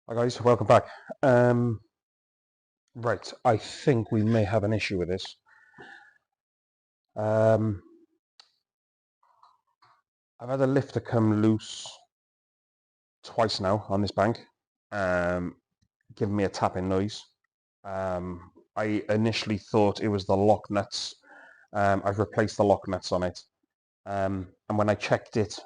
Hi guys, welcome back. Right, I think we may have an issue with this. I've had a lifter come loose twice now on this bank, giving me a tapping noise. I initially thought it was the lock nuts. I've replaced the lock nuts on it, and when I checked it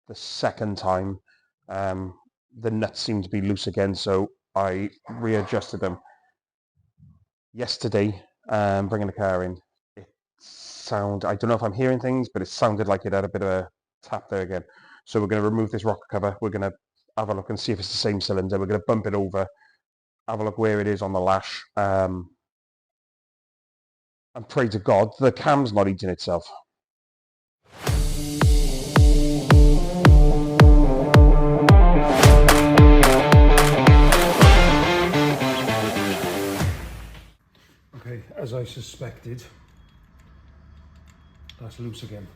the second time, the nuts seemed to be loose again, so I readjusted them. Yesterday, bringing the car in, I don't know if I'm hearing things, but it sounded like it had a bit of a tap there again. So we're going to remove this rocker cover. We're going to have a look and see if it's the same cylinder. We're going to bump it over, have a look where it is on the lash, and pray to God the cam's not eating itself. Okay, as I suspected, that's loose again.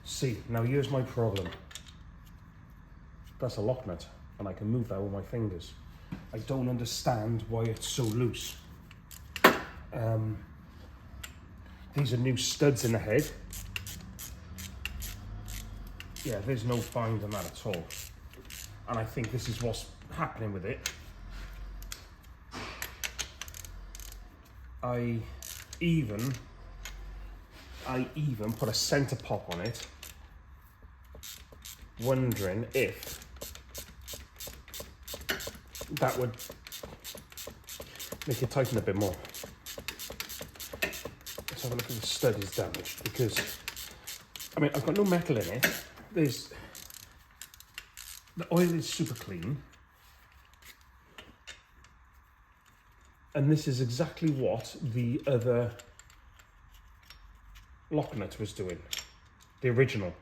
See, now here's my problem. That's a lock nut, and I can move that with my fingers. I don't understand why it's so loose. These are new studs in the head. Yeah, there's no bind on that at all. And I think this is what's happening with it. I even put a center pop on it, wondering if that would make it tighten a bit more. Let's have a look if the stud is damaged, because I mean, I've got no metal in it. The oil is super clean, and this is exactly what the other lock nut was doing, the original,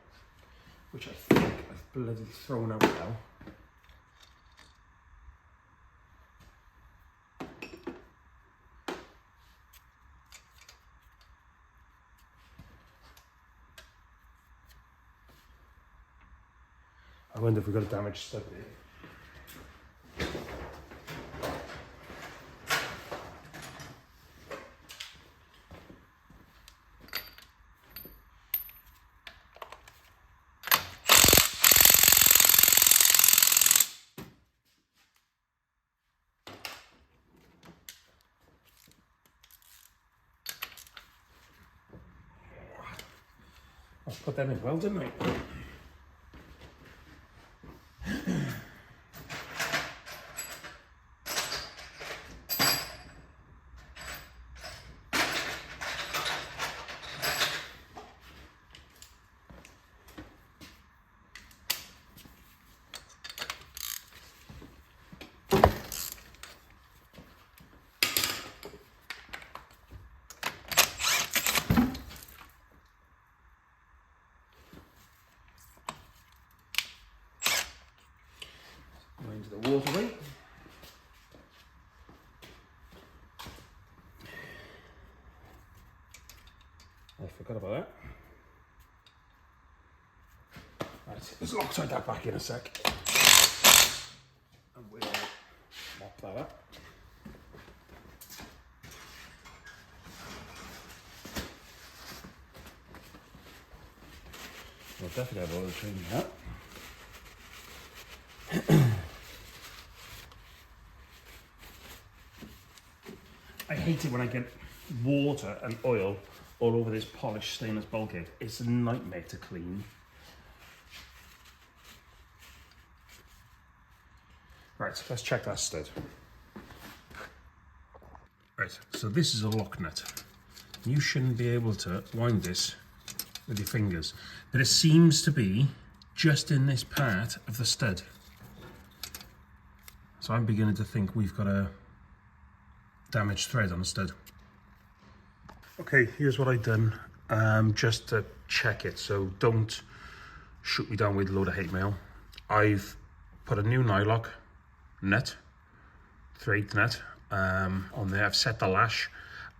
which I think I've bloody thrown out now. I wonder if we've got a damaged stud there. I put them in well, didn't I? Into the waterway. I forgot about that. Right, let's Loctite that back in a sec. And we'll mop that up. We'll definitely have oil change that. I hate it when I get water and oil all over this polished stainless bulkhead. It's a nightmare to clean. Right, let's check that stud. Right, so this is a lock nut. You shouldn't be able to wind this with your fingers, but it seems to be just in this part of the stud. So I'm beginning to think we've got a damaged thread on the stud. Okay, here's what I've done, just to check it, so don't shoot me down with a load of hate mail. I've put a new nylock nut, 3/8 nut, on there. I've set the lash,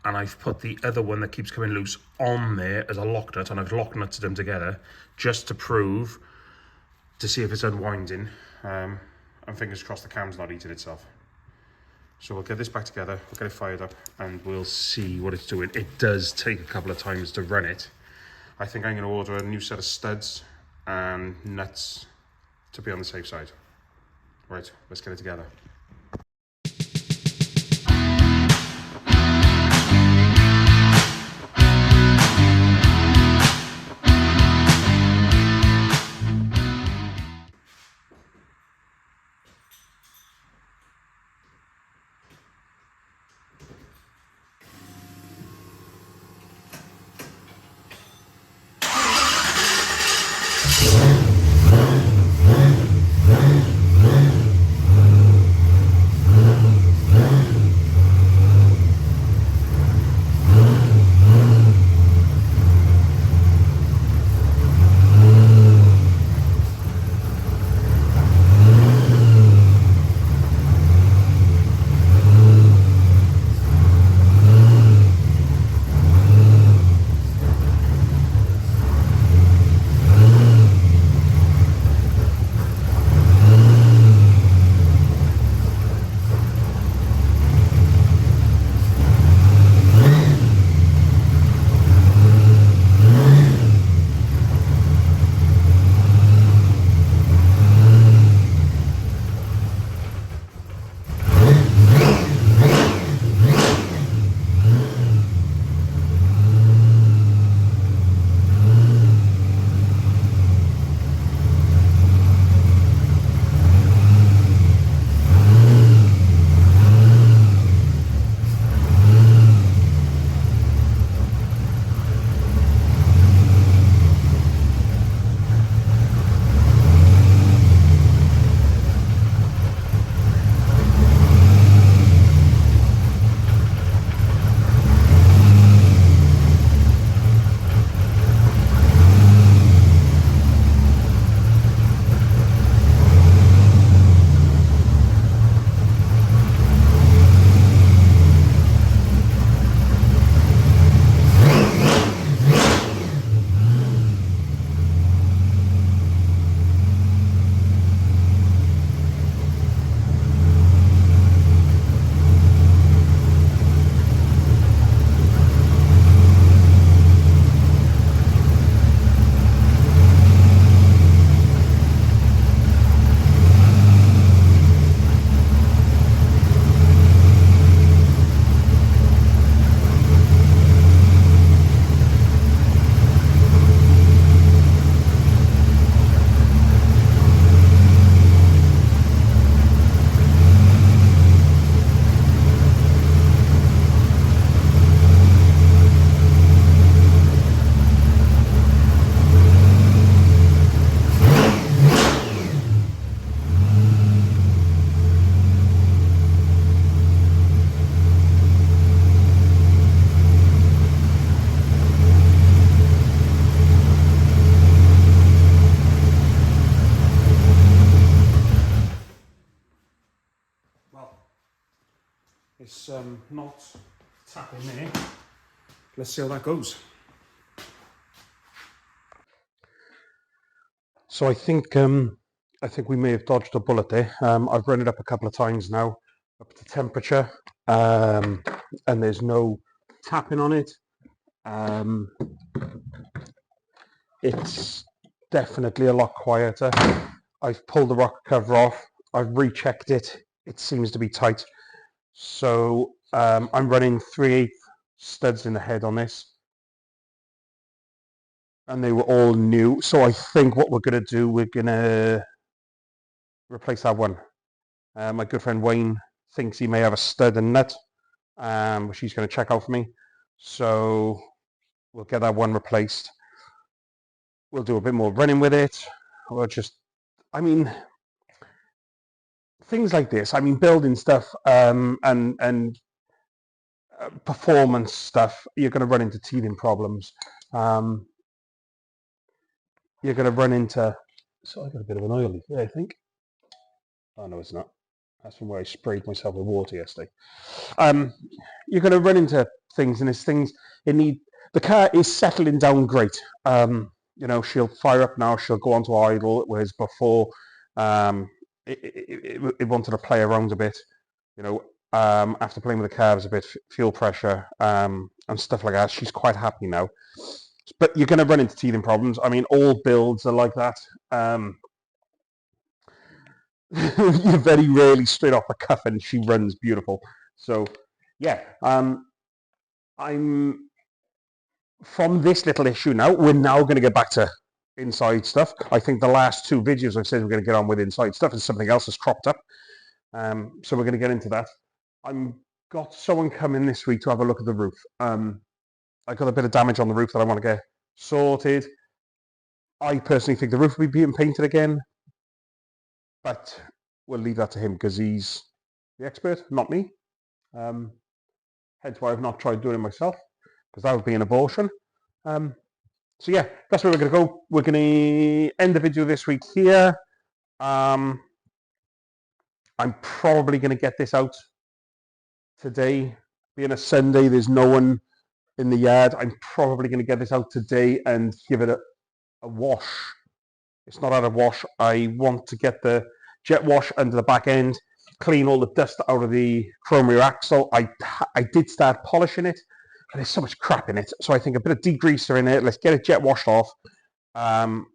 and I've put the other one that keeps coming loose on there as a lock nut, and I've lock nutted them together just to prove, to see if it's unwinding. And fingers crossed the cam's not eating itself. So we'll get this back together, we'll get it fired up, and we'll see what it's doing. It does take a couple of times to run it. I think I'm going to order a new set of studs and nuts to be on the safe side. Right, let's get it together. It's not tapping there. Let's see how that goes. So I think we may have dodged a bullet there. I've run it up a couple of times now, up to temperature, and there's no tapping on it. It's definitely a lot quieter. I've pulled the rocker cover off. I've rechecked it. It seems to be tight. So I'm running 3/8 studs in the head on this, and they were all new. So I think what we're going to do, we're going to replace that one. My good friend Wayne thinks he may have a stud and nut, which he's going to check out for me. So we'll get that one replaced. We'll do a bit more running with it. We'll just, I mean, things like this. I mean, building stuff and performance stuff. You're going to run into teething problems. You're going to run into. So I got a bit of an oily there, I think. Oh no, it's not. That's from where I sprayed myself with water yesterday. You're going to run into things, and there's things it need. The car is settling down great. She'll fire up now. She'll go onto idle, whereas before, it wanted to play around a bit. After playing with the carbs a bit, fuel pressure, and stuff like that. She's quite happy now. But you're going to run into teething problems. I mean, all builds are like that. You're very rarely straight off the cuff, and she runs beautiful. So, yeah, I'm from this little issue now. We're now going to get back to inside stuff. I think the last two videos I've said we're going to get on with inside stuff, and something else has cropped up. So we're going to get into that. I've got someone coming this week to have a look at the roof. I got a bit of damage on the roof that I want to get sorted. I personally think the roof will be being painted again, but we'll leave that to him because he's the expert, not me. Hence why I've not tried doing it myself, because that would be an abortion. So yeah, that's where we're going to go. We're going to end the video this week here. I'm probably going to get this out today. Being a Sunday, there's no one in the yard. I'm probably going to get this out today and give it a wash. It's not out of wash. I want to get the jet wash under the back end, clean all the dust out of the chrome rear axle. I did start polishing it, but there's so much crap in it. So I think a bit of degreaser in it. Let's get it jet washed off. And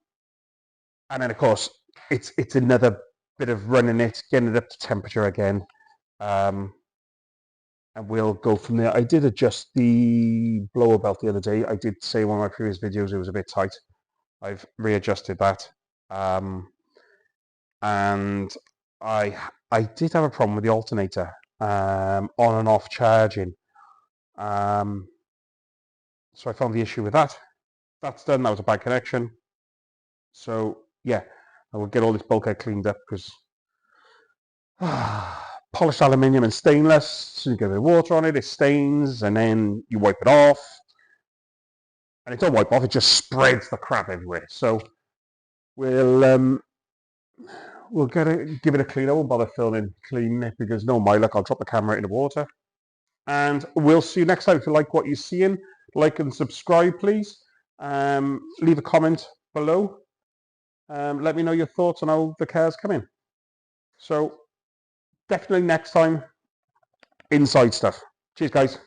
then, of course, it's another bit of running it, getting it up to temperature again. And we'll go from there. I did adjust the blower belt the other day. I did say in one of my previous videos it was a bit tight. I've readjusted that. And I did have a problem with the alternator, on and off charging. So I found the issue with that. That's done. That was a bad connection. So yeah, I will get all this bulkhead cleaned up because polished aluminium and stainless. So you get a bit of water on it, it stains, and then you wipe it off. And it don't wipe off; it just spreads the crap everywhere. So we'll give it a clean. I won't bother filming cleaning it because no my luck, I'll drop the camera in the water. And we'll see you next time. If you like what you're seeing, like and subscribe, please. Leave a comment below. Let me know your thoughts on how the car's coming. So definitely next time, inside stuff. Cheers, guys.